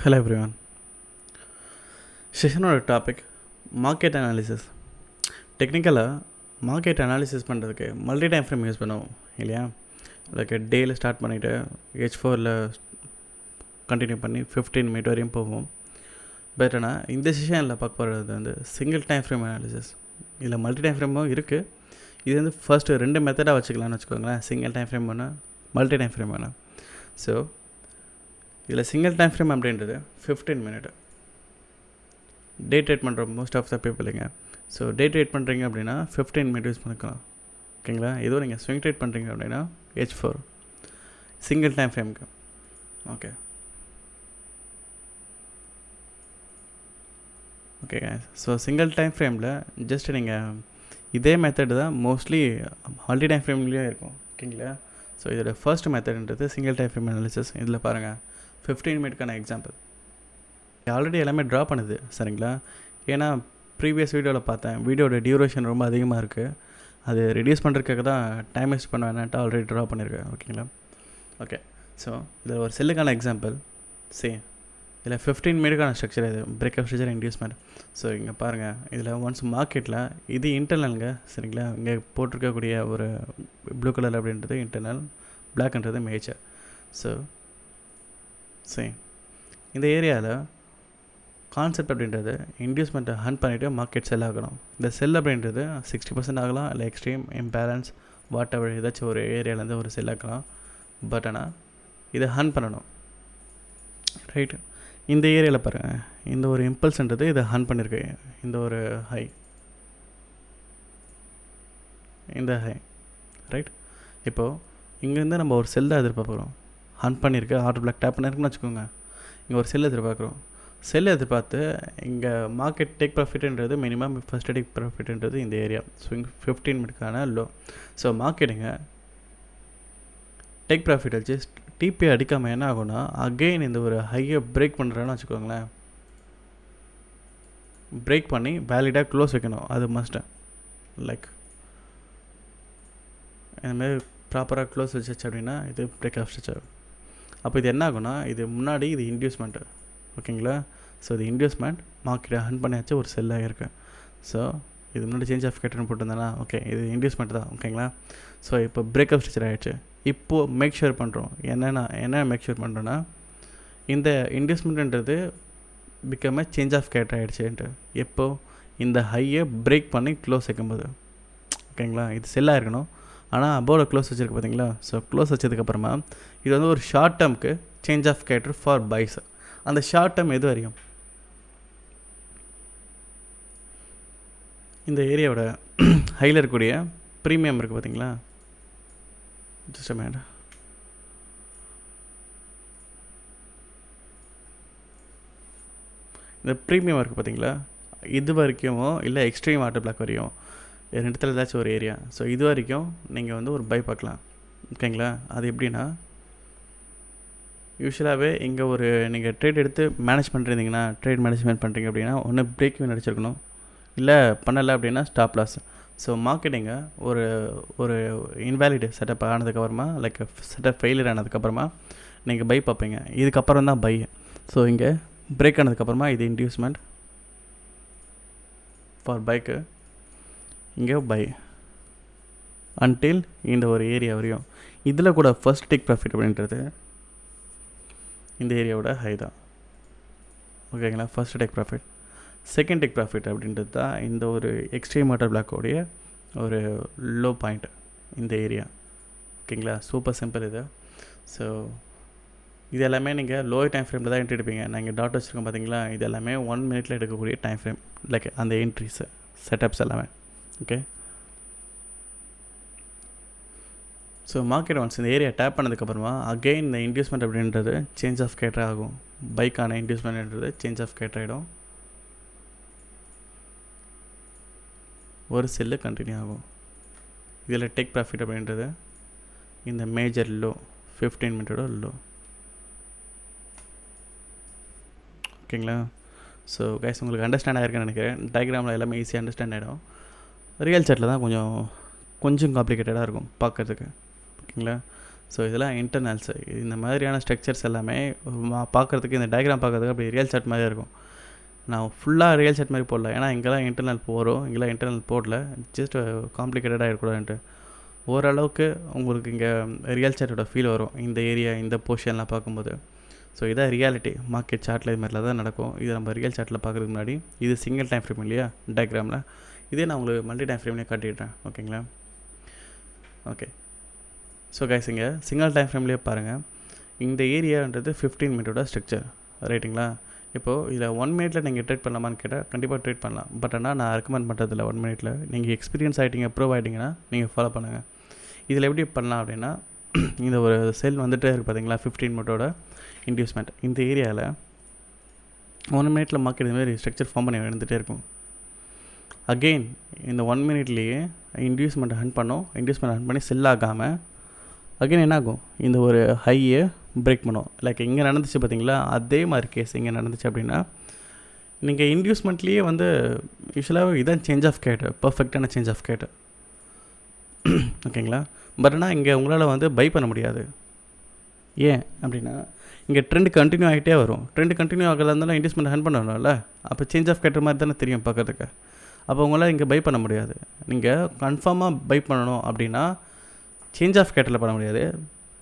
Hello everyone. செஷனோட topic market analysis. டெக்னிக்கலாக market analysis பண்ணுறதுக்கு மல்டி டைம் ஃப்ரேம் யூஸ் பண்ணுவோம் இல்லையா? லைக் டேயில் ஸ்டார்ட் பண்ணிவிட்டு H4 கண்டினியூ பண்ணி 15 மினிட் வரையும் போவோம். பட் ஆனால் இந்த செஷனில் பார்க்க போகிறது வந்து சிங்கிள் டைம் ஃப்ரேம் அனாலிசிஸ். இதில் மல்டி டைம் ஃப்ரேமும் இருக்குது. இது வந்து ஃபர்ஸ்ட்டு 2 மெத்தடாக வச்சுக்கலாம்னு வச்சுக்கோங்களேன். சிங்கிள் டைம் ஃப்ரேம் வேணும், மல்டி டைம் ஃப்ரேம் வேணும். ஸோ இதில் சிங்கிள் டைம் ஃப்ரேம் அப்படின்றது 15 மினிட். டே ட்ரேட் பண்ணுற மோஸ்ட் ஆஃப் த பீப்புளுங்க. ஸோ டே ட்ரேட் பண்ணுறீங்க அப்படின்னா 15 மினிட் யூஸ் பண்ணிக்கலாம். ஓகேங்களா? இதுவும் நீங்கள் ஸ்விங் ட்ரேட் பண்ணுறீங்க அப்படின்னா H4 சிங்கிள் டைம் ஃப்ரேமுக்கு. ஓகே ஓகேங்க. ஸோ சிங்கிள் டைம் ஃப்ரேமில் ஜஸ்ட் நீங்கள் இதே மெத்தட் தான் மோஸ்ட்லி மல்டி டைம் ஃப்ரேம்லேயும் இருக்கும். ஓகேங்களா? ஸோ இதோட ஃபர்ஸ்ட் மெத்தட்ன்றது சிங்கிள் டைம் ஃப்ரேம் அனாலிசிஸ். இதில் பாருங்கள் 15 மினிட்க்கான எக்ஸாம்பிள் ஆல்ரெடி எல்லாமே ட்ரா பண்ணுது. சரிங்களா? ஏன்னா ப்ரீவியஸ் வீடியோவில் பார்த்தேன், வீடியோட டியூரேஷன் ரொம்ப அதிகமாக இருக்குது. அது ரெடியூஸ் பண்ணுறதுக்காக தான் டைம் வேஸ்ட் பண்ண வேணான்ட்டு ஆல்ரெடி ட்ரா பண்ணியிருக்கேன். ஓகேங்களா? ஓகே. ஸோ இதில் ஒரு செல்லுக்கான எக்ஸாம்பிள் இதில் 15 மினிட்கான ஸ்ட்ரக்சர், இது பிரேக்கப் ஸ்ட்ரக்சர் இன்டியூஸ்மெண்ட். ஸோ இங்கே பாருங்கள், இதில் ஒன்ஸ் மார்க்கெட்டில் இது இன்டர்னலுங்க. சரிங்களா? இங்கே போட்டிருக்கக்கூடிய ஒரு ப்ளூ கலர் அப்படின்றது இன்டர்னல், பிளாக்ன்றது மேஜர். ஸோ இந்த ஏரியாவில் கான்செப்ட் அப்படின்றது இன்டியூஸ்மெண்ட்டை ஹண்ட் பண்ணிவிட்டு மார்க்கெட் செல் ஆகணும். இந்த செல் அப்படின்றது 60% ஆகலாம், இல்லை எக்ஸ்ட்ரீம் இம்பேலன்ஸ் வாட் எவர் ஏதாச்சும் ஒரு ஏரியாவிலேருந்து ஒரு செல் ஆகலாம். பட் ஆனால் இதை ஹண்ட் பண்ணணும். ரைட்டு? இந்த ஏரியாவில் பாருங்கள், இந்த ஒரு இம்பல்ஸ்ன்றது இதை ஹண்ட் பண்ணியிருக்கு. இந்த ஒரு ஹை, இந்த ஹை, ரைட்? இப்போது இங்கேருந்து நம்ம ஒரு செல் தான் எதிர்பார்க்குறோம். ஹண்ட் பண்ணியிருக்கு, ஆர்டர் பிளாக் டேப் பண்ணியிருக்குன்னு வச்சுக்கோங்க. இங்கே ஒரு செல் எதிர்பார்க்குறோம். செல் எதிர்பார்த்து இங்கே மார்க்கெட் டேக் ப்ராஃபிட்ன்றது மினிமம் ஃபஸ்ட் டேக் ப்ராஃபிட்ன்றது இந்த ஏரியா ஸ்விங் 15 மினிட்கான லோ. ஸோ மார்க்கெட்டுங்க டேக் ப்ராஃபிட் வச்சு டிபி அடிக்காமல் என்ன ஆகும்னா அகெயின் இந்த ஒரு ஹையை பிரேக் பண்ணுறேன்னு வச்சுக்கோங்களேன். பிரேக் பண்ணி வேலிடாக க்ளோஸ் வைக்கணும், அது மஸ்ட்டு. லைக் இந்தமாரி ப்ராப்பராக க்ளோஸ் வச்சிச்சு அப்படின்னா இது பிரேக் ஆஃப் ஸ்ட்ரக்சர். அப்போ இது என்ன ஆகும்னா, இது முன்னாடி இது இன்டியூஸ்மெண்ட்டு. ஓகேங்களா? ஸோ இது இன்டியூஸ்மெண்ட் மார்க்கெட்டை ஹண்ட் பண்ணியாச்சு, ஒரு செல்லாக இருக்குது. ஸோ இது முன்னாடி சேஞ்ச் ஆஃப் கேட்டர்னு போட்டிருந்தேன்னா ஓகே, இது இன்டியூஸ்மெண்ட் தான். ஓகேங்களா? ஸோ இப்போ பிரேக்கப் ஸ்ட்ரக்சர் ஆகிடுச்சு. இப்போது மேக் ஷூர் பண்ணுறோம், என்ன மேக் ஷூர் பண்ணுறோன்னா, இந்த இன்டியூஸ்மெண்ட்ன்றது பிகம் சேஞ்ச் ஆஃப் கேட்டர் ஆகிடுச்சுன்ட்டு. எப்போது இந்த ஹையை பிரேக் பண்ணி க்ளோஸ் வைக்கும்போது. ஓகேங்களா? இது செல்லாக இருக்கணும், ஆனால் அபோவில் க்ளோஸ் வச்சுருக்கு பார்த்தீங்களா? ஸோ க்ளோஸ் வச்சதுக்கப்புறமா இது வந்து ஒரு ஷார்ட் டேர்முக்கு change of character for buys. அந்த ஷார்ட் டேர்ம் எது வரையும் இந்த ஏரியாவோட ஹையில் இருக்கக்கூடிய ப்ரீமியம் இருக்குது பார்த்தீங்களா? ஜஸ்ட் மேட் இந்த ப்ரீமியம் இருக்குது பார்த்தீங்களா? இது வரைக்கும் இல்லை எக்ஸ்ட்ரீம் ஆர்டர் பிளாக் வரையும் ரெண்டுத்தில் ஏதாச்சும் ஒரு ஏரியா. ஸோ இது வரைக்கும் நீங்கள் வந்து ஒரு பை பார்க்கலாம். ஓகேங்களா? அது எப்படின்னா, யூஸ்வலாகவே இங்கே ஒரு நீங்கள் ட்ரேட் எடுத்து மேனேஜ் பண்ணுறீங்கன்னா, ட்ரேட் மேனேஜ்மெண்ட் பண்ணுறீங்க அப்படின்னா ஒன்று பிரேக் ஈவன் அடிச்சிருக்கணும், இல்லை பண்ணலை அப்படின்னா ஸ்டாப் லாஸ். ஸோ மார்க்கெட்டிங்கை ஒரு ஒரு இன்வேலிட் செட்டப் ஆனதுக்கப்புறமா, லைக் செட்டப் ஃபெயிலியர் ஆனதுக்கப்புறமா நீங்கள் பை பார்ப்பீங்க. இதுக்கப்புறம் தான் பை. ஸோ இங்கே பிரேக் ஆனதுக்கப்புறமா இது இன்டியூஸ்மெண்ட் ஃபார் பைக்கு, இங்கே பை அன்டில் இந்த ஒரு ஏரியா வரையும். இதில் கூட ஃபர்ஸ்ட் டேக் ப்ராஃபிட் அப்படின்றது இந்த ஏரியாவோட ஹை தான். ஓகேங்களா? First take profit. Second take profit அப்படின்றது தான் இந்த ஒரு எக்ஸ்ட்ரீம் ஆர்டர் பிளாக்கோடைய ஒரு லோ பாயிண்ட், இந்த ஏரியா. ஓகேங்களா? சூப்பர் சிம்பிள் இது. ஸோ இது எல்லாமே நீங்கள் லோ டைம் ஃப்ரேமில் தான் என்ட்ரி எடுப்பீங்க. நான் இங்கே டாட் வச்சுருக்கேன் பார்த்தீங்களா? இது எல்லாமே 1 மினிட்ல எடுக்கக்கூடிய டைம் ஃப்ரேம், லைக் அந்த என்ட்ரிஸு செட்டப்ஸ் எல்லாமே. ஓகே. ஸோ மார்க்கெட் ஒன்ஸ் இந்த ஏரியா டேப் பண்ணதுக்கப்புறமா அகெயின் இந்த இன்டியூஸ்மெண்ட் அப்படின்றது சேஞ்ச் ஆஃப் கேட்டர் ஆகும். பைக்கான இன்டியூஸ்மெண்ட்ன்றது சேஞ்ச் ஆஃப் கேட்டர் ஆகிடும், ஒரு செல்லு கண்டினியூ ஆகும். இதில் டேக் ப்ராஃபிட் அப்படின்றது இந்த மேஜர் லோ 15 மினிட்டோட லோ. ஓகேங்களா? ஸோ கைஸ், உங்களுக்கு அண்டர்ஸ்டாண்ட் ஆகிருக்குன்னு நினைக்கிறேன். டயக்ராமில் எல்லாமே ஈஸியாக அண்டர்ஸ்டாண்ட் ஆகிடும். ரியல் சார்ட்டில் தான் கொஞ்சம் காம்ப்ளிகேட்டடாக இருக்கும் பார்க்குறதுக்கு. ஓகேங்களா? ஸோ இதெல்லாம் இன்டர்னல்ஸு. இந்த மாதிரியான ஸ்ட்ரக்சர்ஸ் எல்லாமே பார்க்குறதுக்கு, இந்த டயக்ராம் பார்க்குறதுக்கு அப்படி ரியல் சார்ட் மாதிரியே இருக்கும். நான் ஃபுல்லாக ரியல் சார்ட் மாதிரி போடல, ஏன்னா இங்கெல்லாம் இன்டர்னல் போகிறோம், இங்கெல்லாம் இன்டர்னல் போடல, ஜஸ்ட் காம்ப்ளிகேட்டடாக இருக்கக்கூடாதுன்ட்டு. ஓரளவுக்கு உங்களுக்கு இங்கே ரியல் சார்ட்டோட ஃபீல் வரும் இந்த ஏரியா, இந்த போர்ஷன்லாம் பார்க்கும்போது. ஸோ இதான் ரியாலிட்டி. மார்க்கெட் சார்ட்டில் இது மாதிரிலாம் தான் நடக்கும். இது நம்ம ரியல் சார்ட்டில் பார்க்குறதுக்கு முன்னாடி இது சிங்கிள் டைம் ஃப்ரேம் இல்லையா டயக்ராமில், இதே நான் உங்களுக்கு மல்டி டைம் ஃப்ரேம்லேயே காட்டிடுறேன். ஓகேங்களா? ஓகே. ஸோ கைஸ், இங்கே சிங்கிள் டைம் ஃப்ரேம்லேயே பாருங்கள், இந்த ஏரியான்றது 15 மினிட்டோட ஸ்ட்ரக்சர், ரைட்டுங்களா? இப்போது இதில் 1 மினிட்டில் நீங்கள் ட்ரேட் பண்ணலாமான்னு கேட்டால் கண்டிப்பாக ட்ரேட் பண்ணலாம். பட் ஆனால் நான் ரெக்கமெண்ட் பண்ணுறதில்ல 1 மினிட்டில். நீங்கள் எக்ஸ்பீரியன்ஸ் ஆகிட்டீங்க, ப்ரூவ் ஆகிட்டிங்கன்னா நீங்கள் ஃபாலோ பண்ணுங்கள். இதில் எப்படி பண்ணலாம் அப்படின்னா, இந்த ஒரு செல் வந்துகிட்டே இருக்குது பார்த்தீங்களா, 15 மினிட்டோட இன்டியூஸ்மெண்ட். இந்த ஏரியாவில் 1 மினிட்டில் மார்க்கெட் இதுமாதிரி ஸ்ட்ரக்சர் ஃபார்ம் பண்ணி வந்துகிட்டே இருக்கும். அகெயின் இந்த 1 மினிட்லேயே இன்டியூஸ்மெண்ட் ஹண்ட் பண்ணோம், இன்டியூஸ்மெண்ட் ஹண்ட் பண்ணி செல் ஆகாமல் அகெயின் என்ன ஆகும், இந்த ஒரு ஹையை பிரேக் பண்ணும். லைக் இங்கே நடந்துச்சு பார்த்தீங்களா, அதே மாதிரி கேஸ் இங்கே நடந்துச்சு அப்படின்னா நீங்கள் இன்டியூஸ்மெண்ட்லேயே வந்து யூஸ்வலாக இதான் சேஞ்ச் ஆஃப் கேட், பர்ஃபெக்டான சேஞ்ச் ஆஃப் கேட். ஓகேங்களா? பட் ஆனால் இங்கே உங்களால் வந்து பை பண்ண முடியாது. ஏன் அப்படின்னா இங்கே ட்ரெண்ட் கண்டினியூ ஆகிட்டே வரும். ட்ரெண்ட் கண்டினியூ ஆகிறதா இருந்தாலும் இன்வெஸ்ட்மெண்ட் ஹேண்ட் பண்ணணும்ல. அப்போ சேஞ்ச் ஆஃப் கேட்டர் மாதிரி தானே தெரியும் பார்க்கறதுக்கு. அப்போ உங்களால் இங்கே பை பண்ண முடியாது. நீங்கள் கன்ஃபார்மாக பை பண்ணணும் அப்படின்னா சேஞ்ச் ஆஃப் கேட்டரில் பண்ண முடியாது,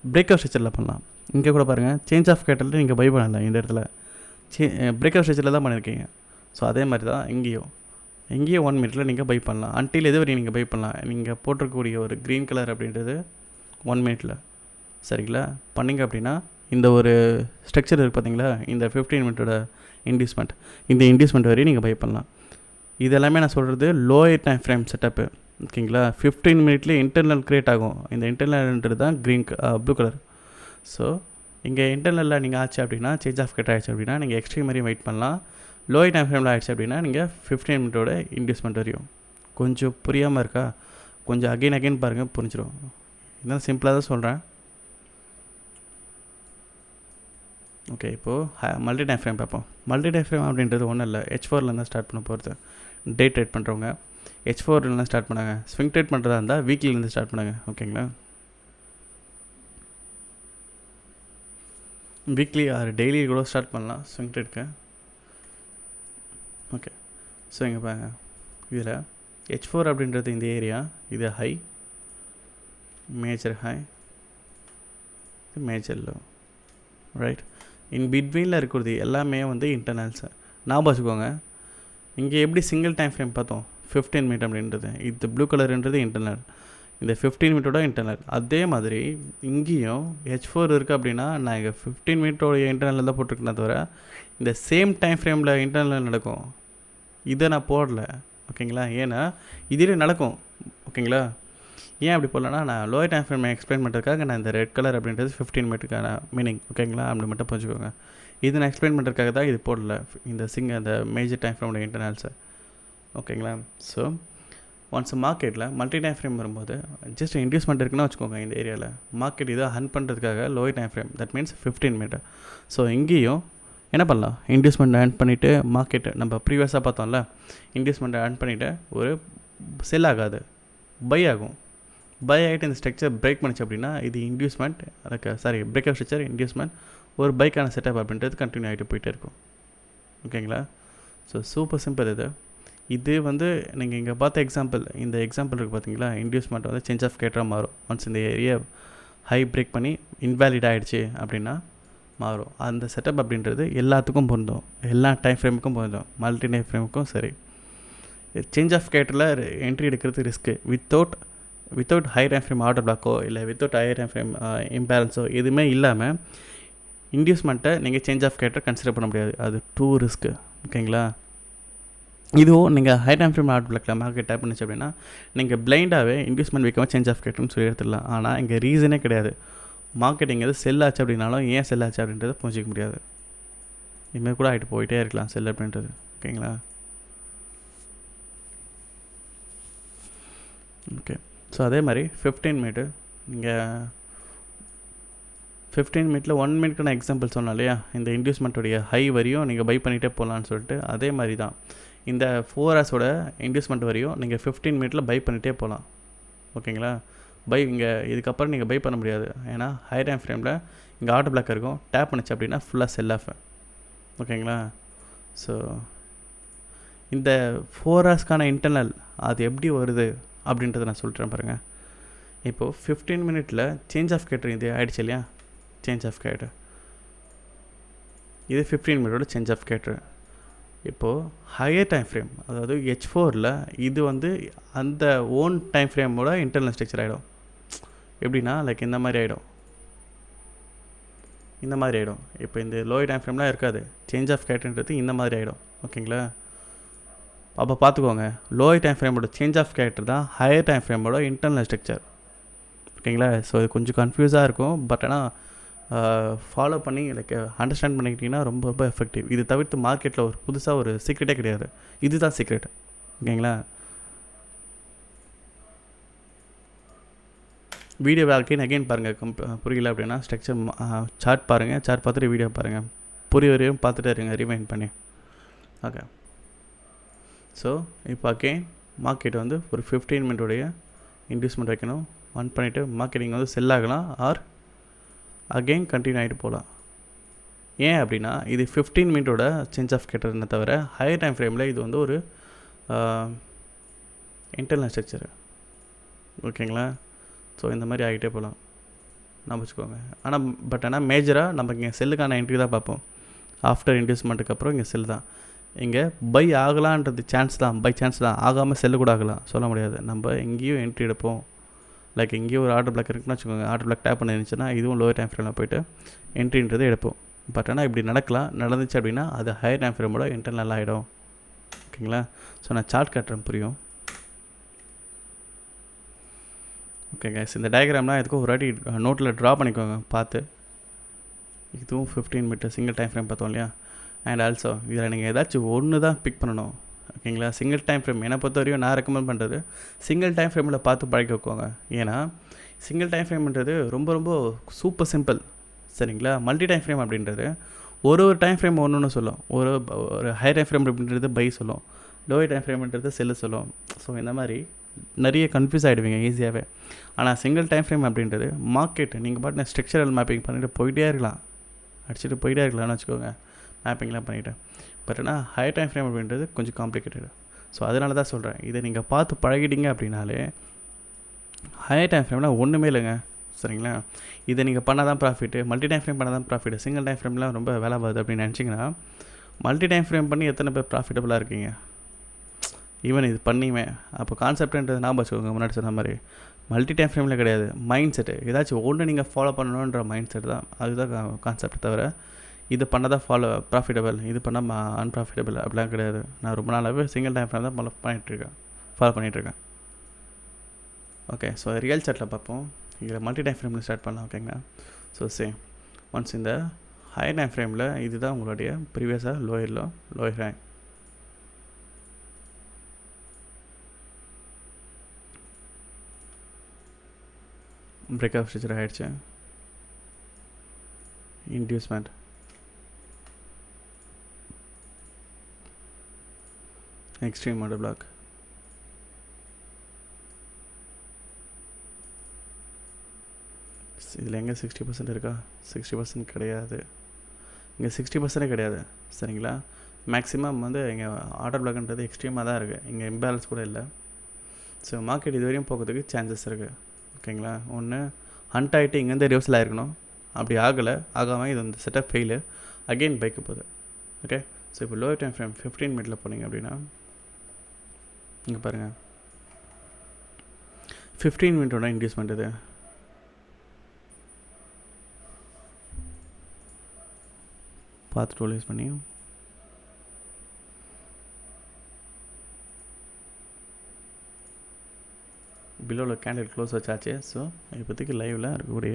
பிரேக் ஆஃப் ஸ்ட்ரக்சரில் பண்ணலாம். இங்கே கூட பாருங்கள், சேஞ்ச் ஆஃப் கேட்டரில் நீங்கள் பை பண்ணலாம், இந்த இடத்துல பிரேக் ஆஃப் ஸ்ட்ரக்சரில் தான் பண்ணியிருக்கீங்க. ஸோ அதே மாதிரி தான் இங்கேயும் 1 மினிட்டில் நீங்கள் பை பண்ணலாம். அன்டில் எது வரையும் நீங்கள் பை பண்ணலாம். நீங்கள் போட்டிருக்கக்கூடிய ஒரு க்ரீன் கலர் அப்படின்றது 1 மினிட்டில், சரிங்களா? பண்ணிங்க அப்படின்னா இந்த ஒரு ஸ்ட்ரக்சர் இருக்குது பார்த்தீங்களா, இந்த 15 மினிட்டோட இன்டியூஸ்மெண்ட், இந்த இன்டியூஸ்மெண்ட் வரையும் நீங்கள் பை பண்ணலாம். இது எல்லாமே நான் சொல்கிறது லோயர் டைம் ஃப்ரேம் செட்டப்பு, ஓகேங்களா? 15 மினிட்லேயே இன்டர்னல் க்ரியேட் ஆகும். இந்த இன்டர்னல்ன்றது தான் ப்ளூ கலர். ஸோ இங்கே இன்டர்னலில் நீங்கள் ஆச்சு அப்படின்னா, சேஞ்ச் ஆஃப் கேட் ஆகிடுச்சு அப்படின்னா நீங்கள் எக்ஸ்ட்ரீம் வரையும் வெயிட் பண்ணலாம். லோயர் டைம் ஃப்ரேமில் ஆகிடுச்சு அப்படின்னா நீங்கள் 15 மினிட்டோட இன்டியூஸ்மெண்ட் வரையும். கொஞ்சம் புரியாமல் இருக்கா? கொஞ்சம் அகைன் பாருங்கள், புரிஞ்சிடும். இதெல்லாம் சிம்பிளாக தான் சொல்கிறேன். ஓகே, இப்போது மல்டி டைம் ஃப்ரேம் பார்ப்போம். மல்டி டைம் ஃப்ரேம் அப்படின்றது ஒன்றும் இல்லை, H4 ஸ்டார்ட் பண்ண போகிறது. டே ட்ரேட் பண்ணுறவங்க H4 ஸ்டார்ட் பண்ணாங்க. ஸ்விங் ட்ரேட் பண்ணுறதா இருந்தால் வீக்லிலேருந்து ஸ்டார்ட் பண்ணுங்க, ஓகேங்களா? வீக்லி ஆர் டெய்லி கூட ஸ்டார்ட் பண்ணலாம் ஸ்விங் ட்ரேட்க்கு. ஓகே, ஸோ இங்கே பாருங்க, இதில் H4 அப்படின்றது இந்த ஏரியா, இது ஹை, மேஜர் ஹை, இது மேஜர் லோ, ரைட்? இன் பிட்வீனில் இருக்கிறது எல்லாமே வந்து இன்டர்னல்ஸு. ஞாபகம் வச்சுக்கோங்க, இங்கே எப்படி சிங்கிள் டைம் ஃப்ரேம் பார்த்தோம் 15 மினிட் அப்படின்றது, இது ப்ளூ கலர்ன்றது இன்டர்னல், இந்த 15 மினிட்டோட இன்டர்னல். அதே மாதிரி இங்கேயும் H4 இருக்குது அப்படின்னா நான் இங்கே 15 மினிட்டோட இன்டர்னல் தான் போட்டிருக்கேன், தவிர இந்த சேம் டைம் ஃப்ரேமில் இன்டர்னல் நடக்கும், இதை நான் போடல, ஓகேங்களா? ஏன்னா இதிலே நடக்கும், ஓகேங்களா? ஏன் அப்படி போடலன்னா, நான் லோயர் டைம் ஃப்ரேம் எக்ஸ்பிளைன் பண்ணுறதுக்காக நான் இந்த ரெட் கலர் அப்படின்றது 15 மினிட்டுக்கான மீனிங், ஓகேங்களா? அப்படி மட்டும் புரிஞ்சுக்கோங்க. இது நான் எக்ஸ்பிளைன் பண்ணுறதுக்காக தான் இது போடல, இந்த அந்த மேஜர் டைம் ஃப்ரேமோட இன்டர்னல்ஸை, ஓகேங்களா? ஸோ ஒன்ஸ் மார்க்கெட்டில் மல்டி டைம் ஃப்ரேம் வரும்போது ஜஸ்ட் இன்டியூஸ்மெண்ட் இருக்குன்னு வச்சுக்கோங்க. இந்த ஏரியாவில் மார்க்கெட் இதை ஹன் பண்ணுறதுக்காக lower time frame, that means 15 minute. So இங்கேயும் என்ன பண்ணலாம், இன்டியூஸ்மெண்ட் ஆன் பண்ணிவிட்டு மார்க்கெட்டு நம்ம ப்ரீவியஸாக பார்த்தோம்ல, இன்டியூஸ்மெண்ட்டை ஆன் பண்ணிவிட்டு ஒரு செல் ஆகாது, பை ஆகும். பை ஆகிட்டு இந்த ஸ்ட்ரக்சர் பிரேக் பண்ணிச்சு அப்படின்னா இது இன்டியூஸ்மெண்ட், அதுக்கு பிரேக் ஆஃப் ஸ்ட்ரக்சர், இன்டியூஸ்மெண்ட், ஒரு பைக்கான செட்டப் அப்படின்றது கண்டினியூ ஆகிட்டு போயிட்டே இருக்கும், ஓகேங்களா? ஸோ சூப்பர் சிம்பிள் இது வந்து நீங்கள் இங்கே பார்த்த எக்ஸாம்பிள், இந்த எக்ஸாம்பிள் இருக்குது பார்த்தீங்களா, இன்டியூஸ்மெண்ட் வந்து சேஞ்ச் ஆஃப் கேட்டராக மாறும். ஒன்ஸ் இந்த ஏரியா ஹை பிரேக் பண்ணி இன்வேலிட் ஆகிடுச்சு அப்படின்னா மாறும். அந்த செட்டப் அப்படின்றது எல்லாத்துக்கும் பொருந்தும், எல்லா டைம் ஃப்ரேமுக்கும் பொருந்தும், மல்டி டைம் ஃப்ரேமுக்கும் சரி. சேஞ்ச் ஆஃப் கேட்டரில் என்ட்ரி எடுக்கிறது risk. Without high time frame order பிளாக்கோ இல்லை வித்தவுட் ஹை டைம் ஃப்ரேம் இம்பேலன்ஸோ எதுவுமே இல்லாமல் இன்டியூஸ்மெண்ட்டை நீங்கள் சேஞ்ச் ஆஃப் கேட்டர் கன்சிடர் பண்ண முடியாது, அது டூ ரிஸ்க்கு, ஓகேங்களா? இதுவும் நீங்கள் ஹை டைம் ஃப்ரேம் ஆர்டர் பிளாக்கில் மார்க்கெட் டேப் பண்ணிச்சு அப்படின்னா நீங்கள் பிளைண்டாகவே இன்டியூஸ்மெண்ட் வைக்காமல் சேஞ்ச் ஆஃப் கேட்டர்னு சொல்லி எடுத்துடலாம். ஆனால் இங்கே ரீசனே கிடையாது. மார்க்கெட்டிங் எது செல் ஆச்சு அப்படின்னாலும் ஏன் செல் ஆச்சு அப்படின்றத புரிஞ்சிக்க முடியாது. இதுமாதிரி கூட ஆகிட்டு போயிட்டே இருக்கலாம் செல் அப்படின்றது, ஓகேங்களா? ஓகே, ஸோ அதே மாதிரி 15 மினிட்டு நீங்கள் 15 மினிட்டில் 1 மினிட்க்கு நான் எக்ஸாம்பிள் சொன்னேன் இல்லையா, இந்த இன்டியூஸ்மெண்ட்டுடைய ஹை வரையும் நீங்கள் பை பண்ணிகிட்டே போகலான்னு சொல்லிட்டு, அதே மாதிரி தான் இந்த 4 ஹவர்ஸோட இன்டியூஸ்மெண்ட் வரையும் நீங்கள் 15 மினிட்டில் பை பண்ணிகிட்டே போகலாம், ஓகேங்களா? பை இங்கே இதுக்கப்புறம் நீங்கள் பை பண்ண முடியாது. ஏன்னா ஹை டைம் ஃப்ரேமில் இங்கே ஆட்டோ பிளாக் இருக்கும். டேப் பண்ணிச்சு அப்படின்னா ஃபுல்லாக செல் ஆஃப். ஓகேங்களா? ஸோ இந்த 4 ஹவர்ஸ்க்கான இன்டர்னல் அது எப்படி வருது அப்படின்றத நான் சொல்லிட்டேன் பாருங்கள். இப்போது 15 மினிட்டில் சேஞ்ச் ஆஃப் கேட்டர் இது ஆகிடுச்சு இல்லையா? சேஞ்ச் ஆஃப் கேட்டர் இது 15 மினிட்டோட சேஞ்ச் ஆஃப் கேட்டர். இப்போது ஹையர் டைம் ஃப்ரேம், அதாவது H4ல் இது வந்து அந்த ஓன் டைம் ஃப்ரேமோட இன்டர்னல் ஸ்ட்ரக்சர் ஆகிடும். எப்படின்னா லைக் இந்த மாதிரி ஆகிடும். இப்போ இந்த லோயர் டைம் ஃப்ரேம்லாம் இருக்காது. சேஞ்ச் ஆஃப் கேட்டர்ன்றது இந்த மாதிரி ஆகிடும். ஓகேங்களா? அப்போ பார்த்துக்கோங்க, லோயர் டைம் ஃப்ரேமோட சேஞ்ச் ஆஃப் கேரக்டர் தான் ஹையர் டைம் ஃப்ரேமோட இன்டர்னல் ஸ்ட்ரக்சர். ஓகேங்களா? ஸோ இது கொஞ்சம் கன்ஃபியூஸாக இருக்கும். பட் ஆனால் ஃபாலோ பண்ணி லைக் அண்டர்ஸ்டாண்ட் பண்ணிக்கிட்டிங்கன்னா ரொம்ப ரொம்ப எஃபெக்டிவ். இது தவிர்த்து மார்க்கெட்டில் ஒரு புதுசாக ஒரு சீக்ரெட்டே கிடையாது. இதுதான் சீக்ரெட். ஓகேங்களா? வீடியோ அகைன் பாருங்கள். புரியல அப்படின்னா ஸ்ட்ரக்சர் சார்ட் பாருங்கள். சார்ட் பார்த்துட்டு வீடியோ பாருங்கள். புரிய வரையும் பார்த்துட்டு இருங்க ரிமைண்ட் பண்ணி. ஓகே. ஸோ இப்போ அகெயின் மார்க்கெட் வந்து ஒரு 15 மினிட்டோடைய இன்டியூஸ்மெண்ட் வைக்கணும். ஒன் பண்ணிவிட்டு மார்க்கெட்டிங் வந்து செல் ஆகலாம் ஆர் அகெயின் கண்டினியூ ஆகிட்டு போகலாம். ஏன் அப்படின்னா இது 15 மினிட்டோட சேஞ்ச் ஆஃப் கேட்டர்னே தவிர ஹையர் டைம் ஃப்ரேமில் இது வந்து ஒரு இன்டர்னல் ஸ்ட்ரக்சரு. ஓகேங்களா? ஸோ இந்த மாதிரி ஆகிட்டே போகலாம். நான் வச்சுக்கோங்க. ஆனால் மேஜராக நம்ம இங்கே செல்லுக்கான என்ட்ரி தான் பார்ப்போம். ஆஃப்டர் இன்டியூஸ்மெண்ட்டுக்கு அப்புறம் இங்கே செல் தான். இங்கே பை ஆகலான்றது பை சான்ஸ் தான். ஆகாமல் செல்லு கூட ஆகலாம், சொல்ல முடியாது. நம்ம எங்கேயும் என்ட்ரி எடுப்போம். லைக் எங்கேயும் ஒரு ஆர்டர் பிளாக் இருக்குன்னு வச்சுக்கோங்க. ஆர்டர் பிளாக் டேப் பண்ணிருந்துச்சுன்னா இதுவும் லோவர் டைம் ஃப்ரேமில் போய்ட்டு என்ட்ரின்றது எடுப்போம். பட் ஆனால் இப்படி நடந்துச்சு அப்படின்னா அது ஹையர் டைம் ஃப்ரேமோட இன்டர்னல் ஆகிடும். ஓகேங்களா? ஸோ நான் சார்ட் காட்டுறேன், புரியும். ஓகேங்க. இந்த டயக்ராம்லாம் எதுக்கும் ஒரு வாட்டி நோட்டில் ட்ரா பண்ணிக்கோங்க பார்த்து. இதுவும் 15 மீட்டர் சிங்கிள் டைம் ஃப்ரேம் பார்த்தோம் இல்லையா? அண்ட் ஆல்சோ இதில் நீங்கள் ஏதாச்சும் ஒன்று தான் பிக் பண்ணணும். ஓகேங்களா? சிங்கிள் டைம் ஃப்ரேம் என்னை பொறுத்த வரையும் நான் ரெக்கமெண்ட் பண்ணுறது சிங்கிள் டைம் ஃப்ரேமில் பார்த்து பழகி வைக்கோங்க. ஏன்னா சிங்கிள் டைம் ஃப்ரேம்ன்றது ரொம்ப ரொம்ப சூப்பர் சிம்பிள். சரிங்களா? மல்டி டைம் ஃப்ரேம் அப்படின்றது ஒரு டைம் ஃப்ரேம் ஒன்று சொல்லும். ஒரு ஹை டைம் ஃப்ரேம் அப்படின்றது பை சொல்லும். லோயர் டைம் ஃப்ரேம்ன்றது செல்லு சொல்லும். ஸோ இந்த மாதிரி நிறைய கன்ஃபியூஸ் ஆகிடுவீங்க ஈஸியாகவே. ஆனால் சிங்கிள் டைம் ஃப்ரேம் அப்படின்றது மார்க்கெட் நீங்கள் பாட்டு ஸ்ட்ரக்சரல் மேப்பிங் பண்ணிவிட்டு போயிட்டே இருக்கலாம், அடிச்சுட்டு போயிட்டே இருக்கலாம்னு வச்சுக்கோங்க, மேப்பிங்லாம் பண்ணிவிட்டேன். பட் ஆனால் ஹை டைம் ஃப்ரேம் அப்படின்றது கொஞ்சம் காம்ப்ளிகேட்டடு. ஸோ அதனால தான் சொல்கிறேன், இதை நீங்கள் பார்த்து பழகிட்டீங்க அப்படின்னாலே ஹை டைம் ஃப்ரேம்லாம் ஒன்றுமே இல்லைங்க. சரிங்களா? இதை நீங்கள் பண்ணால் தான் ப்ராஃபிட்டு, மல்டி டைம் ஃப்ரேம் பண்ணால் தான் ப்ராஃபிட்டு. சிங்கிள் டைம் ஃப்ரேம்லாம் ரொம்ப வேலை வருது அப்படின்னு நினச்சிங்கன்னா மல்டி டைம் ஃப்ரேம் பண்ணி எத்தனை பேர் ப்ராஃபிட்டபுளாக இருக்கீங்க? ஈவன் இது பண்ணியுமே. அப்போ கான்செப்ட்ன்றது நான் வச்சுக்கோங்க, முன்னாடி சொன்ன மாதிரி மல்டி டைம் ஃப்ரேமில் கிடையாது, மைண்ட் செட்டு. ஏதாச்சும் ஒன்று நீங்கள் ஃபாலோ பண்ணணுன்ற மைண்ட் செட் தான், அதுதான் கான்செப்ட். தவிர இது பண்ணால் தான் ப்ராஃபிட்டபிள், இது பண்ணால் அன்ப்ராஃபிட்டபிள் அப்படிலாம் கிடையாது. நான் ரொம்ப நாளாகவே சிங்கிள் டைம் ஃப்ரேம் தான் ஃபாலோ பண்ணிகிட்ருக்கேன். ஓகே. ஸோ ரியல் சார்ட்டில் பார்ப்போம். இதில் மல்டி டைம் ஃப்ரேமில் ஸ்டார்ட் பண்ணலாம். ஓகேங்களா? ஸோ ஒன்ஸ் இந்த ஹை டைம் ஃப்ரேமில் இதுதான் உங்களுடைய ப்ரீவியஸாக lower high. Break of structure ஆகிடுச்சு. Inducement extreme order block. இதில் எங்கே 60% இருக்கா? 60% கிடையாது. இங்கே 60% கிடையாது. சரிங்களா? மேக்ஸிமம் வந்து இங்கே ஆர்டர் பிளாக்ன்றது எக்ஸ்ட்ரீமாக தான் இருக்குது. இங்கே இம்பேலன்ஸ் கூட இல்லை. ஸோ மார்க்கெட் இது வரையும் போகிறதுக்கு சான்சஸ் இருக்குது. ஓகேங்களா? ஒன்று ஹண்ட் ஆகிட்டு இங்கேருந்து ரிவர்சல் ஆகிருக்கணும். அப்படி ஆகாமல் இது வந்து செட்டப் ஃபெயிலு, அகெயின் பைக்கு போகுது. ஓகே. ஸோ இப்போ லோயர் டைம் ஃப்ரேம் 15 மினிட்டில் போனீங்க அப்படின்னா இங்கே பாருங்கள், 15 மினிட்டோட இன்டியூஸ்மெண்ட் இது. பார்த்து டோல் யூஸ் பண்ணி பிலோவில் கேண்டில் க்ளோஸ் வச்சாச்சு. ஸோ இப்போதைக்கு லைவில் இருக்கக்கூடிய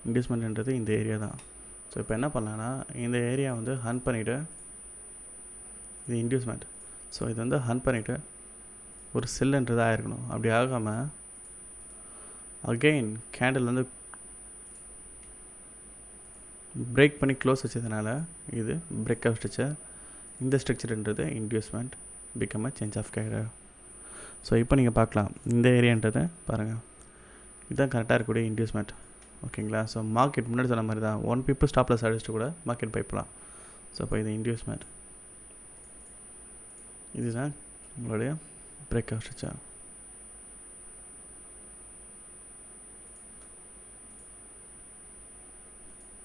இன்டியூஸ்மெண்ட்ன்றது இந்த ஏரியா தான். ஸோ இப்போ என்ன பண்ணலான்னா இந்த ஏரியா வந்து ஹண்ட் பண்ணிவிட்டு, இது இன்டியூஸ்மெண்ட். ஸோ இது வந்து ஹண்ட் பண்ணிவிட்டு ஒரு செல்லுன்றது ஆகிருக்கணும். அப்படி ஆகாமல் அகெயின் கேண்டில் வந்து பிரேக் பண்ணி க்ளோஸ் வச்சதுனால இது பிரேக் ஆஃப் ஸ்ட்ரக்சர். இந்த ஸ்ட்ரக்சர்ன்றது inducement become a change of character. So இப்போ நீங்கள் பார்க்கலாம் இந்த ஏரியான்றதை பாருங்கள். இதுதான் கரெக்டாக இருக்கக்கூடிய இன்டியூஸ்மெண்ட். ஓகேங்களா? ஸோ மார்க்கெட் முன்னாடி சொன்ன மாதிரி தான் 1 pip ஸ்டாப் லாஸ் அடிச்சுட்டு கூட மார்க்கெட் பைப்பலாம். ஸோ அப்போ இது இன்டியூஸ்மெண்ட். இதுதான் உங்களுடைய பிரேக் அவுட் ஸ்ட்ரக்சர்.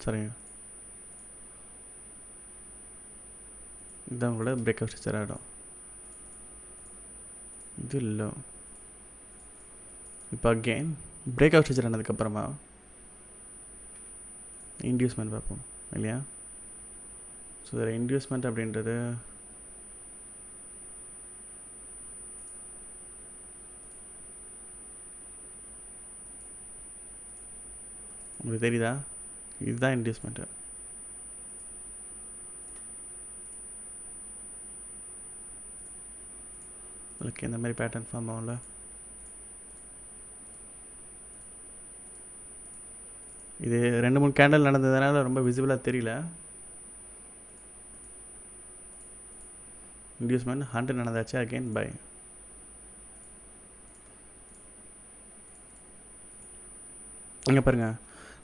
சரிங்க, இதுதான் உங்களோட பிரேக் அவுட் ஸ்ட்ரக்சர் ஆகிடும். இது இல்லை. இப்போ அகெயின் பிரேக் அவுட் ஸ்ட்ரக்சர் ஆனதுக்கப்புறமா இன்டியூஸ்மெண்ட் பார்ப்போம் இல்லையா? ஸோ இதில் இன்டியூஸ்மெண்ட் அப்படின்றது உங்களுக்கு தெரியுதா? இதுதான் இன்டியூஸ்மெண்ட்டு. உங்களுக்கு இந்த மாதிரி பேட்டர்ன் ஃபார்ம் ஆகும்ல. இது 2-3 கேண்டல் நடந்ததுனால ரொம்ப விசிபிளாக தெரியல. இன்டியூஸ்மெண்ட் 100 நடந்தாச்சு. Again buy. இங்கே பாருங்கள்,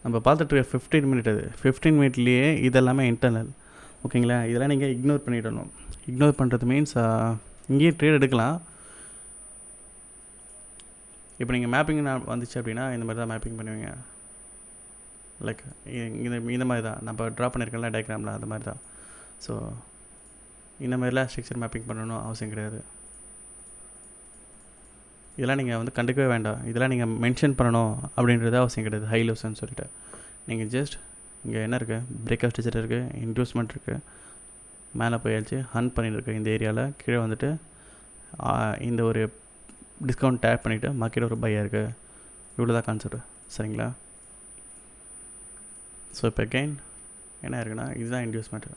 நம்ம பார்த்துட்டு 15 மினிட். அது 15 மினிட்லேயே இதெல்லாமே இன்டர்னல். ஓகேங்களா? இதெல்லாம் நீங்கள் இக்னோர் பண்ணிடணும். இக்னோர் பண்ணுறது மீன்ஸ் இங்கேயே ட்ரேட் எடுக்கலாம். இப்போ நீங்கள் மேப்பிங் வந்துச்சு அப்படின்னா இந்த மாதிரி தான் மேப்பிங் பண்ணுவீங்க. லைக் இந்த மாதிரி தான் நம்ம ட்ரா பண்ணியிருக்கோம்ல டயக்ராமில், அந்த மாதிரி தான். ஸோ இந்த மாதிரிலாம் ஸ்ட்ரக்சர் மேப்பிங் பண்ணணும் அவசியம் கிடையாது. இதெல்லாம் நீங்கள் வந்து கண்டுக்கவே வேண்டாம். இதெல்லாம் நீங்கள் மென்ஷன் பண்ணணும் அப்படின்றது அவசியம் கிடையாது. ஹை லோஸ்ன்னு சொல்லிட்டு நீங்கள் ஜஸ்ட் இங்கே என்ன இருக்குது, பிரேக் அவுட் ஸ்ட்ரக்சர் இருக்குது, இன்டியூஸ்மெண்ட் இருக்குது, மேலே போயாச்சு ஹண்ட் பண்ணிட்டுருக்கு இந்த ஏரியாவில். கீழே வந்துட்டு இந்த ஒரு டிஸ்கவுண்ட் டேப் பண்ணிவிட்டு மார்க்கெட் ஒரு பையாக இருக்குது. இவ்வளோ தான் கான்செப்ட். சரிங்களா? ஸோ இப்போ அகெயின் என்ன இருக்குன்னா இதுதான் இன்டியூஸ்மெண்ட்டு.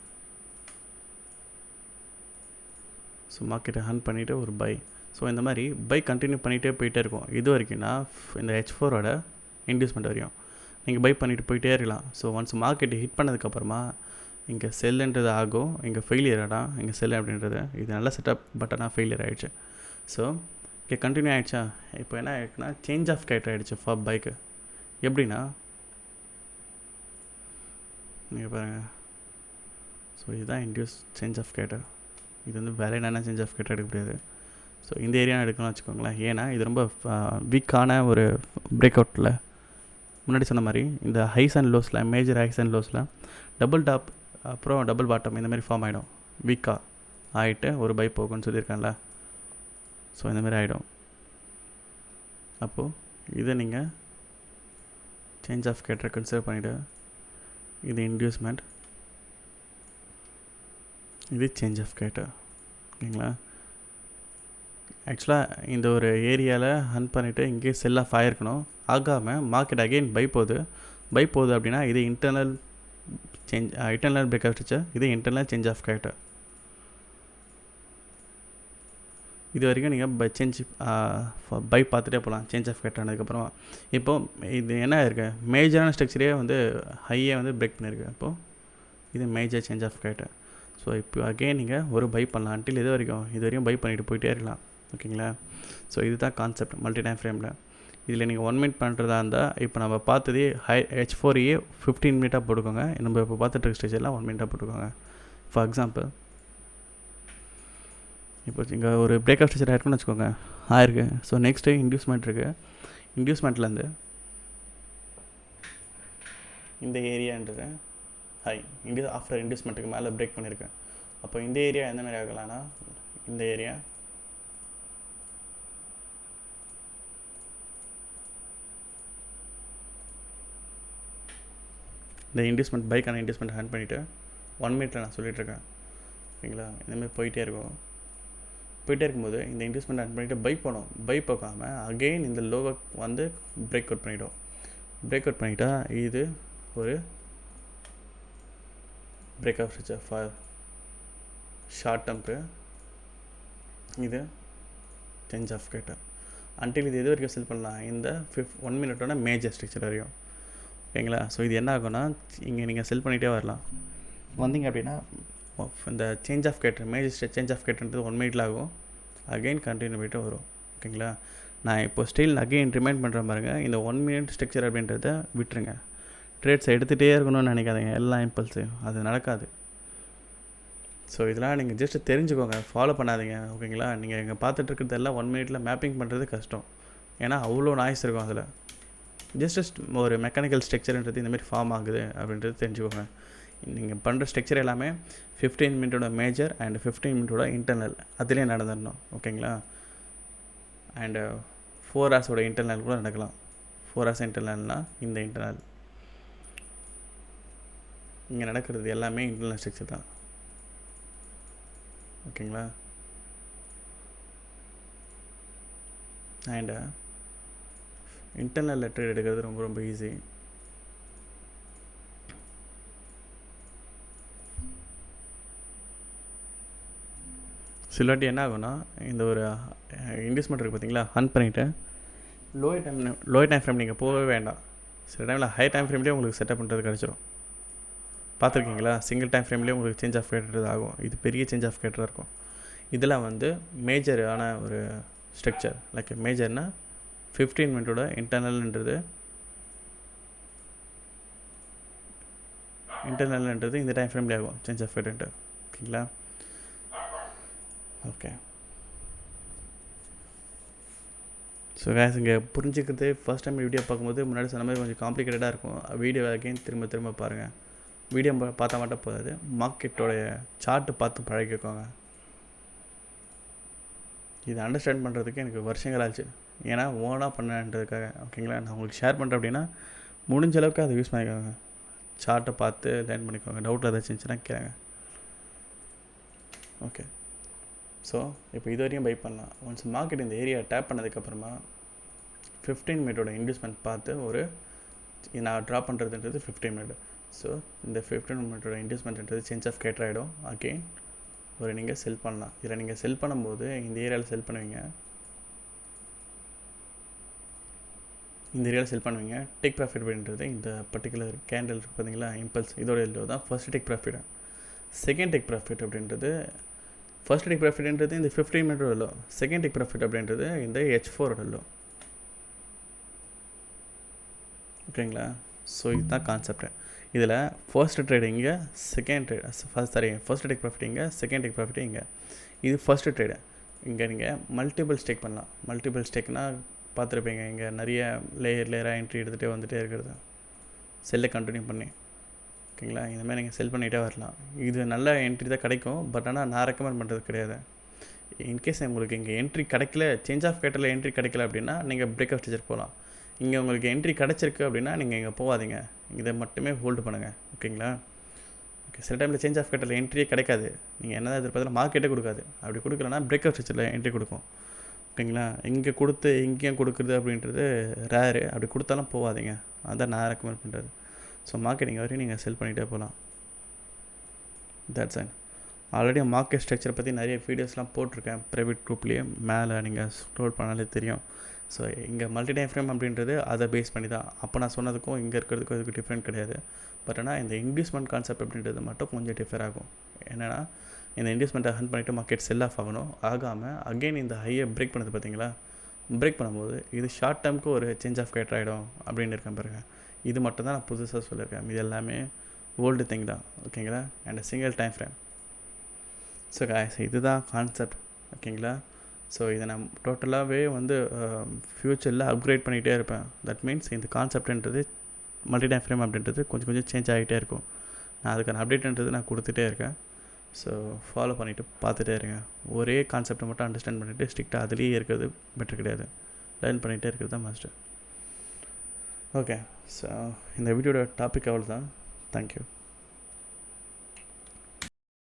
ஸோ மார்க்கெட்டை ஹண்ட் பண்ணிவிட்டு ஒரு பை. ஸோ இந்த மாதிரி பை கண்டினியூ பண்ணிகிட்டே போயிட்டே இருக்கும். இது வரைக்கும்னா இந்த H4ஓட இன்டியூஸ்மெண்ட் வரையும் நீங்கள் பை பண்ணிவிட்டு போயிட்டே இருக்கலாம். ஸோ ஒன்ஸ் மார்க்கெட்டை ஹிட் பண்ணதுக்கப்புறமா இங்கே செல்லுன்றது ஆகும். இங்கே ஃபெயிலியர் ஆகிடும். இங்கே செல் அப்படின்றது இது நல்ல செட்டப் பட்டனா ஃபெயிலியர் ஆகிடுச்சு. ஸோ இங்கே கண்டினியூ ஆகிடுச்சா? இப்போ என்ன ஆகிடுச்சுன்னா சேஞ்ச் ஆஃப் கேரக்டர் ஆகிடுச்சு ஃபார் பைக்கு. எப்படின்னா நீங்கள் பாருங்கள். ஸோ இதுதான் இன்டியூஸ் சேஞ்ச் ஆஃப் கேரக்டர். இது வந்து வேலை என்னென்ன சேஞ்ச் ஆஃப் கேரக்டர் எடுக்க முடியாது. ஸோ இந்த ஏரியா எடுக்கணும்னு வச்சுக்கோங்களேன். ஏன்னா இது ரொம்ப வீக்கான ஒரு பிரேக் அவுட்டில் முன்னாடி சொன்ன மாதிரி இந்த ஹைஸ் அண்ட் லோஸில், மேஜர் ஹைஸ் அண்ட் லோஸில் டபுள் டாப் அப்புறம் டபுள் பாட்டம் இந்த மாதிரி ஃபார்ம் ஆகிடும். வீக்காக ஆகிட்டு ஒரு பை போகும்னு சொல்லியிருக்கேன்ல. ஸோ இந்த மாதிரி ஆகிடும். அப்போது இதை நீங்கள் சேஞ்ச் ஆஃப் கேரக்டர் கன்சிடர் பண்ணிவிட்டு இது இன்டியூஸ்மெண்ட், இது சேஞ்ச் ஆஃப் கேரக்டர். ஓகேங்களா? ஆக்சுவலாக இந்த ஒரு ஏரியாவில் ஹண்ட் பண்ணிவிட்டு இங்கே செல் ஆஃப் ஆகிருக்கணும். ஆகாமல் மார்க்கெட் அகெயின் பை போகுது அப்படின்னா இது இன்டர்னல் பிரேக் அவுட் ஸ்ட்ரக்சர், இது இன்டர்னல் சேஞ்ச் ஆஃப் கேரக்டர். இது வரைக்கும் நீங்கள் பை பார்த்துட்டே போகலாம் சேஞ்ச் ஆஃப் கேரக்டர் ஆனதுக்கப்புறமா. இப்போது இது என்ன இருக்குது, மேஜரான ஸ்ட்ரக்சரே வந்து ஹையே வந்து பிரேக் பண்ணியிருக்கு. அப்போது இது major change of character. So இப்போ அகெயின் நீங்கள் ஒரு பை பண்ணலாம். அன்டில் இது வரையும் பை பண்ணிவிட்டு போயிட்டே இருக்கலாம். ஓகேங்களா? ஸோ இதுதான் கான்செப்ட் மல்டி டைம் ஃப்ரேமில். இதில் நீங்கள் 1 மினிட் பண்ணுறதா இருந்தால் இப்போ நம்ம பார்த்ததே H4ஏ 15 மினிட்டாக போட்டுக்கோங்க. நம்ம இப்போ பார்த்துட்டு இருக்க ஸ்டேஜெல்லாம் 1 மினிட்டாக போட்டுக்கோங்க. ஃபார் எக்ஸாம்பிள் இப்போ இங்கே ஒரு பிரேக் அவுட் ஸ்ட்ரக்சர் ஆயிருக்குன்னு வச்சுக்கோங்க, ஆயிருக்கு. ஸோ நெக்ஸ்ட்டு இன்டியூஸ்மெண்ட் இருக்குது. இன்டியூஸ்மெண்ட்லேருந்து இந்த ஏரியான்றது ஹை ஆஃப்டர் இன்டியூஸ்மெண்ட்டுக்கு மேலே பிரேக் பண்ணியிருக்கேன். அப்போ இந்த ஏரியா எந்த மாதிரி ஆகலாம்னா இந்த ஏரியா இந்த இன்டியூஸ்மெண்ட் பைக்கான இன்டியூஸ்மெண்ட் ஹேண்ட் பண்ணிவிட்டு 1 மினிட்டில் நான் சொல்லிகிட்ருக்கேன். ஓகேங்களா? இந்தமாதிரி போயிட்டே இருக்கும்போது இந்த இன்டியூஸ்மெண்ட் ஹேண்ட் பண்ணிவிட்டு பை போகாமல் அகெயின் இந்த லோவை வந்து பிரேக் அவுட் பண்ணிட்டா இது ஒரு break out structure for short டேர்ம்க்கு. இது சேஞ்ச் ஆஃப் கேரக்டர். அன்டில் இது எது வரைக்கும் செல் பண்ணலாம், இந்த 1 மினிட்டோட மேஜர் ஸ்ட்ரக்சர் வரையும். ஓகேங்களா? ஸோ இது என்ன ஆகும்னா இங்கே நீங்கள் செல் பண்ணிகிட்டே வரலாம். வந்தீங்க அப்படின்னா இந்த change of character major change of கேரக்டர்ன்றது 1 மினிட்ல ஆகும். அகெயின் கண்டினியூ போய்ட்டு வரும். ஓகேங்களா? நான் இப்போ ஸ்டில் அகைன் ரிமைண்ட் பண்ணுற பாருங்க, இந்த 1 மினிட் ஸ்ட்ரக்சர் அப்படின்றத விட்டுருங்க. ட்ரேட்ஸை எடுத்துகிட்டே இருக்கணும்னு நினைக்காதீங்க எல்லா இம்பல்ஸையும், அது நடக்காது. ஸோ இதெல்லாம் நீங்கள் ஜஸ்ட்டு தெரிஞ்சுக்கோங்க, ஃபாலோ பண்ணாதீங்க. ஓகேங்களா? நீங்கள் இங்கே பார்த்துட்டு இருக்கிறது எல்லாம் 1 மினிட்டில் மேப்பிங் பண்ணுறது கஷ்டம். ஏன்னா அவ்வளோ நாய்ஸ் இருக்கும் அதில். ஜஸ்ட் ஒரு மெக்கானிக்கல் ஸ்ட்ரக்சர்ன்றது இந்தமாரி ஃபார்ம் ஆகுது அப்படின்றது தெரிஞ்சுக்கோங்க. நீங்கள் பண்ணுற ஸ்ட்ரக்சர் எல்லாமே 15 மினிட்டோட மேஜர் அண்ட் 15 மினிட்டோட இன்டர்னல் அதிலே நடந்துடணும். ஓகேங்களா? அண்டு 4 ஹவர்ஸோட இன்டர்னல் கூட நடக்கலாம். 4 ஹவர்ஸ் இன்டர்னல்னால் இந்த இன்டர்னல் இங்கே நடக்கிறது எல்லாமே இன்டர்னல் ஸ்ட்ரக்சர் தான். ஓகேங்களா? அண்டு இன்டர்னல் ட்ரேட் எடுக்கிறது ரொம்ப ரொம்ப ஈஸி. சிலவாட்டி என்ன ஆகும்னா, இந்த ஒரு இன்வெஸ்ட்மெண்ட் இருக்குது பார்த்தீங்களா, ஹன் பண்ணிவிட்டு லோ டைம் ஃப்ரேம் நீங்கள் போகவே வேண்டாம். சில டைமில் ஹை டைம் ஃப்ரேம்லேயே உங்களுக்கு செட்டப் பண்ணுறது கிடச்சிரும். பார்த்துருக்கீங்களா? சிங்கிள் டைம் ஃப்ரேம்லேயே உங்களுக்கு சேஞ்ச் ஆஃப் கேட்டர் ஆகும். இது பெரிய சேஞ்ச் ஆஃப் கேட்டராக இருக்கும். இதெல்லாம் வந்து மேஜரான ஒரு ஸ்ட்ரக்சர். லைக் மேஜர்னால் 15 மினிட்டோட இன்டர்னல்ன்றது இந்த டைம் ஃப்ரேம்லேயே ஆகும் சேஞ்ச் ஆஃப் கேட்டர்ன்ட்டு. ஓகேங்களா? ஓகே. ஸோ கேஸ், இங்கே புரிஞ்சுக்கிறது ஃபர்ஸ்ட் டைம் வீடியோ பார்க்கும்போது முன்னாடி சொன்ன மாதிரி கொஞ்சம் காம்ப்ளிகேட்டடாக இருக்கும். வீடியோ அகைன் திரும்ப பாருங்கள். வீடியோ பார்த்தா மட்டும் போதாது, மார்க்கெட்டோடைய சார்ட்டு பார்த்து பழகிக்கோங்க. இதை அண்டர்ஸ்டாண்ட் பண்ணுறதுக்கு எனக்கு வருஷங்கள் ஆச்சு. ஏன்னா ஓனாக பண்ணன்றதுக்காக. ஓகேங்களா? நான் உங்களுக்கு ஷேர் பண்ணுறேன் அப்படின்னா முடிஞ்ச அளவுக்கு அதை யூஸ் பண்ணிக்கோங்க. சார்ட்டை பார்த்து லேர்ன் பண்ணிக்கோங்க. டவுட்டில் ஏதாச்சும் இருந்துச்சுன்னா கேளுங்க. ஓகே. ஸோ இப்போ இது வரையும் பை பண்ணலாம். ஒன்ஸ் மார்க்கெட் இந்த ஏரியா டேப் பண்ணதுக்கப்புறமா 15 மினிட்டோட இன்வெஸ்ட்மெண்ட் பார்த்து நான் ட்ரா பண்ணுறதுன்றது 15 மினிட். ஸோ இந்த 15 மினிட்டோட இன்வெஸ்ட்மெண்ட்ன்றது சேஞ்ச் ஆஃப் கேட்டர் ஆகிடும். அகெயின் நீங்கள் செல் பண்ணலாம். இதில் நீங்கள் செல் பண்ணும்போது இந்த ஏரியாவில் செல் பண்ணுவீங்க. டேக் ப்ராஃபிட் அப்படின்றது இந்த பர்டிகுலர் கேண்டில் இருக்குது பார்த்தீங்களா, இம்பல்ஸ், இதோட எல்லோ தான் first take profit. Second take profit அப்படின்றது இந்த 15 மினிட்டோட எல்லோ. செகண்ட் டேக் ப்ராஃபிட் அப்படின்றது இந்த H4ஓட எல்லோ. ஓகேங்களா? ஸோ இதுதான் கான்செப்ட். இதில் ஃபர்ஸ்ட் ட்ரேட் இங்கே, ஃபர்ஸ்ட் டேக் ப்ராஃபிட் இங்கே, செகண்ட் டேக் ப்ராஃபிட் இங்கே. இது ஃபர்ஸ்ட் ட்ரேடு. இங்கே நீங்கள் மல்டிபிள் ஸ்டேக் பண்ணலாம். மல்டிபிள் ஸ்டேக்னால் பார்த்துருப்பீங்க, இங்கே நிறைய லேயராக என்ட்ரி எடுத்துகிட்டே வந்துகிட்டே இருக்கிறது, செல்லை கண்டினியூ பண்ணி. ஓகேங்களா? இந்தமாதிரி நீங்கள் செல் பண்ணிகிட்டே வரலாம். இது நல்ல என்ட்ரி தான் கிடைக்கும். பட் ஆனால் நான் ரெக்கமெண்ட் பண்ணுறது கிடையாது. இன்கேஸ் உங்களுக்கு இங்கே என்ட்ரி கிடைக்கல, சேஞ்ச் ஆஃப் கேட்டரில் என்ட்ரி கிடைக்கல அப்படின்னா நீங்கள் பிரேக் ஆஃப் ஸ்ட்ரக்சர் போகலாம். இங்கே உங்களுக்கு என்ட்ரி கிடச்சிருக்கு அப்படின்னா நீங்கள் இங்கே போகாதீங்க, இதை மட்டுமே ஹோல்டு பண்ணுங்கள். ஓகேங்களா? ஓகே. சில டைமில் சேஞ்ச் ஆஃப் கேட்டரில் என்ட்ரியே கிடைக்காது. நீங்கள் என்ன தான் எதிர்பார்த்தாலும் மார்க்கெட்டே கொடுக்காது. அப்படி கொடுக்கலன்னா பிரேக் ஆஃப் ஸ்ட்ரக்சரில் என்ட்ரி கொடுக்கும். ஓகேங்களா? இங்கே கொடுத்து இங்கேயும் கொடுக்குறது அப்படின்றது ரேரு. அப்படி கொடுத்தாலும் போகாதீங்க. அதான் நான் ரெக்கமெண்ட் பண்ணுறது. ஸோ மார்க்கெட்டிங் வரையும் நீங்கள் செல் பண்ணிகிட்டே போகலாம். தட்ஸ் அண்ட் ஆல்ரெடி மார்க்கெட் ஸ்ட்ரக்சரை பற்றி நிறைய வீடியோஸ்லாம் போட்டிருக்கேன் ப்ரைவேட் குரூப்லேயே. மேலே நீங்கள் ஸ்க்ரோல் பண்ணாலே தெரியும். ஸோ இங்கே மல்டி டைம் ஃப்ரேம் அப்படின்றது அதை பேஸ் பண்ணி தான். அப்போ நான் சொன்னதுக்கும் இங்கே இருக்கிறதுக்கும் இதுக்கு டிஃப்ரெண்ட் கிடையாது. பட் ஆனால் இந்த இன்வெஸ்ட்மெண்ட் கான்செப்ட் அப்படின்றது மட்டும் கொஞ்சம் டிஃபர் ஆகும். என்னென்னா, இந்த இன்வெஸ்ட்மெண்ட்டை ஹன் பண்ணிவிட்டு மார்க்கெட் செல் ஆஃப் ஆகாமல் அகெயின் இந்த ஹையை பிரேக் பண்ணுது பார்த்தீங்களா. பிரேக் பண்ணும்போது இது ஷார்ட் டேர்முக்கு ஒரு சேஞ்ச் ஆஃப் கேட்டர் ஆகிடும் அப்படின்னு இருக்கேன் பாருங்கள். இது மட்டும் தான் நான் புதுசாக சொல்லியிருக்கேன். இது எல்லாமே ஓல்டு திங் தான். ஓகேங்களா? And single time frame. So guys, இதுதான் கான்செப்ட். ஓகேங்களா? ஸோ இதை நான் டோட்டலாகவே ஃப்யூச்சரில் அப்கிரேட் பண்ணிகிட்டே இருப்பேன். தட் மீன்ஸ் இந்த கான்செப்ட்ன்றது மல்டி டைம் ஃப்ரேம் அப்படின்றது கொஞ்சம் சேஞ்ச் ஆகிட்டே இருக்கும். நான் அதுக்கான அப்டேட்ன்றது நான் கொடுத்துட்டே இருக்கேன். ஸோ ஃபாலோ பண்ணிவிட்டு பார்த்துட்டே இருங்க. ஒரே கான்செப்டை மட்டும் அண்டர்ஸ்டாண்ட் பண்ணிவிட்டு ஸ்ட்ரிக்டாக அதுலேயே இருக்கிறது பெட்டர் கிடையாது. லேர்ன் பண்ணிகிட்டே இருக்கிறது தான் மஸ்ட்டு. ஓகே. ஸோ இந்த வீடியோட டாபிக் அவ்வளோ தான். தேங்க்யூ.